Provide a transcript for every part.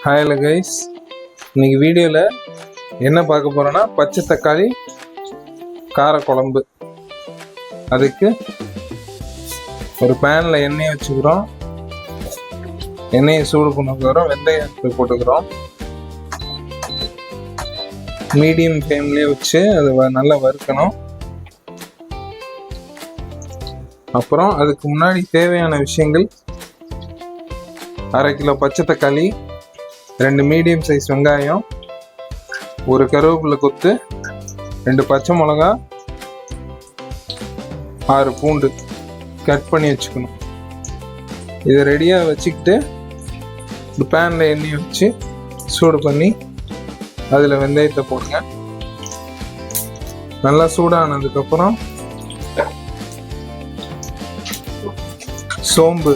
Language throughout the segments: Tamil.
ஹாய்ல கைஸ், இன்னைக்கு வீடியோவில் என்ன பார்க்க போகிறோன்னா பச்சை தக்காளி கார குழம்பு. அதுக்கு ஒரு பேனில் எண்ணெயை வச்சுக்கிறோம். எண்ணெயை சூடு பண்ணிக்கிறோம். வெந்தயத்தை போட்டுக்கிறோம். மீடியம் ஃப்ளேம்லேயே வச்சு அது நல்லா வறுக்கணும். அப்புறம் அதுக்கு முன்னாடி தேவையான விஷயங்கள்: அரை கிலோ பச்சை தக்காளி, 2 மீடியம் சைஸ் வெங்காயம், ஒரு கருவேப்பிலை கொத்து, 2 பச்சை மிளகா, 6 பூண்டு கட் பண்ணி வச்சுக்கணும். இதை ரெடியாக வச்சுக்கிட்டு ஒரு பேனில் எண்ணெயை வச்சு சூடு பண்ணி அதில் வெந்தயத்தை போடுங்க. நல்லா சூடானதுக்கப்புறம் சோம்பு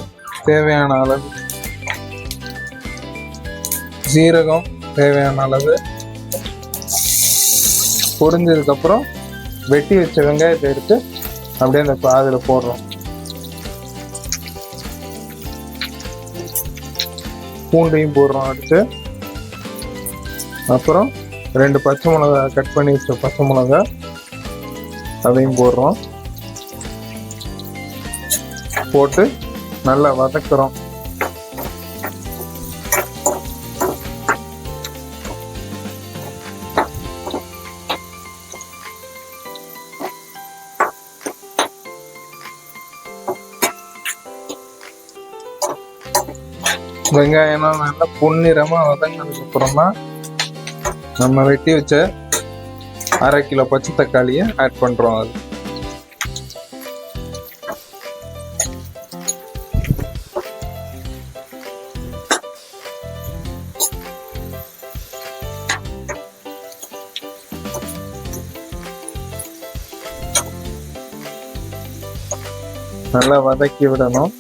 தேவையான அளவு, ஜீரகம் தேவையான அளவு, பொரிஞ்சதுக்கப்புறம் வெட்டி வச்ச வெங்காயத்தை எடுத்து அப்படியே அந்த அதில் போடுறோம். பூண்டையும் போடுறோம். அடுத்து அப்புறம் 2 பச்சை மிளகா கட் பண்ணி வச்ச பச்சை மிளகா அதையும் போடுறோம். போட்டு நல்லா வதக்குறோம். வெங்காயம்லாம் நல்லா பொன்னிறமாக வதங்கினதுக்கு அப்புறமா நம்ம வெட்டி வச்ச அரை கிலோ பச்சை தக்காளியை ஆட் பண்ணுறோம். அது நல்லா வதக்கி விடணும்.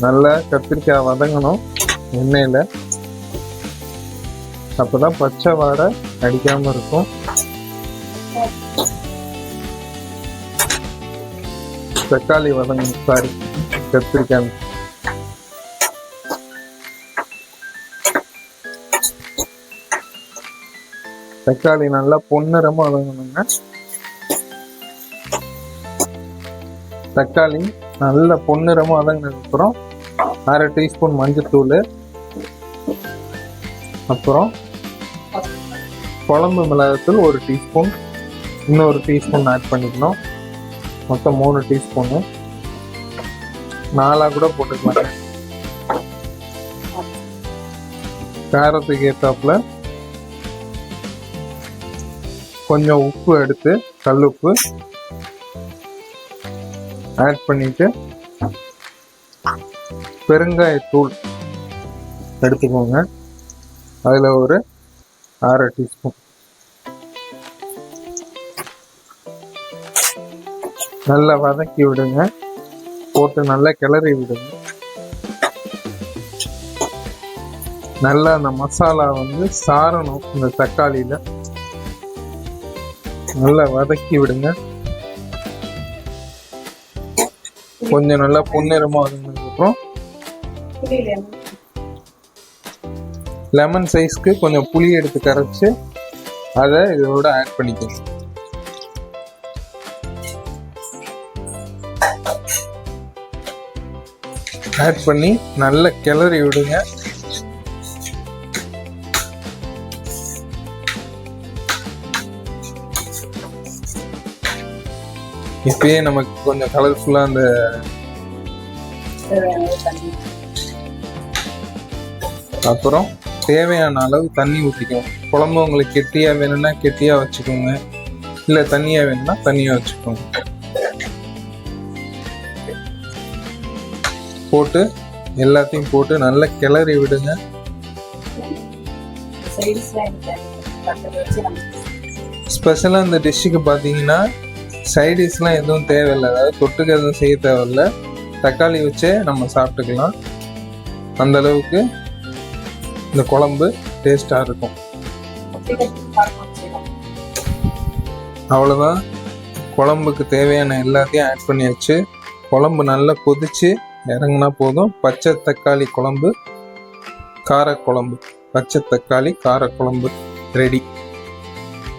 நல்லா கத்திரிக்காய் வதங்கணும் எண்ணெயில். அப்போதான் பச்சை வாடை அடிக்காம இருக்கும். தக்காளி வதங்கணும், கத்திரிக்காய். தக்காளி நல்லா பொன்னிறமா வதங்கணுங்க. தக்காளி நல்ல பொன்னிறமா வதங்கினதுக்கப்புறம் அரை டீஸ்பூன் மஞ்சத்தூள், அப்புறம் குழம்பு மிளகாத்தூள் 1 டீஸ்பூன், இன்னொரு டீஸ்பூன் ஆட் பண்ணிக்கணும். மொத்தம் 3 டீஸ்பூனு. 4 கூட போட்டுக்கலாம். காரத்துக்கு ஏற்றாப்புல கொஞ்சம் உப்பு எடுத்து, கல் உப்பு ஆட் பண்ணிட்டு பெருங்காயத்தூள் எடுத்துக்கோங்க. அதில் ஒரு அரை டீஸ்பூன். நல்லா வதக்கி விடுங்க. போட்டு நல்லா கிளறி விடுங்க. நல்லா அந்த மசாலா சாரணும். இந்த தக்காளியில் நல்லா வதக்கி விடுங்க. கொஞ்சம் நல்லா பொன்னிறமா வதங்கினதுக்கப்புறம் லெமன் சைஸ்க்கு கொஞ்சம் புளி எடுத்து கரைச்சி அதை இதோட ஆட் பண்ணிக்கணும். ஆட் பண்ணி நல்லா கிளறி விடுங்க. இப்பயே நமக்கு கொஞ்சம் கலர்ஃபுல்லா அந்த அப்புறம் தேவையான அளவு தண்ணி ஊற்றிக்கணும். குழம்பு உங்களுக்கு கெட்டியா வேணும்னா கெட்டியா வச்சுக்கோங்க, இல்லை தண்ணியா வேணும்னா தண்ணியா வச்சுக்கோங்க. போட்டு எல்லாத்தையும் போட்டு நல்லா கிளறி விடுங்க. ஸ்பெஷலாக இந்த டிஷ்ஷுக்கு பார்த்தீங்கன்னா சைடிஷ்லாம் எதுவும் தேவையில்லை. அதாவது தொட்டுக்கு எதுவும் செய்ய தேவையில்லை. தக்காளி வச்சே நம்ம சாப்பிட்டுக்கலாம். அந்த அளவுக்கு இந்த குழம்பு டேஸ்டாக இருக்கும். அவ்வளோதான். குழம்புக்கு தேவையான எல்லாத்தையும் ஆட் பண்ணியாச்சு. குழம்பு நல்லா கொதிச்சு இறங்குனா போதும். பச்சை தக்காளி குழம்பு, காரக்குழம்பு, பச்சை தக்காளி காரக்குழம்பு ரெடி.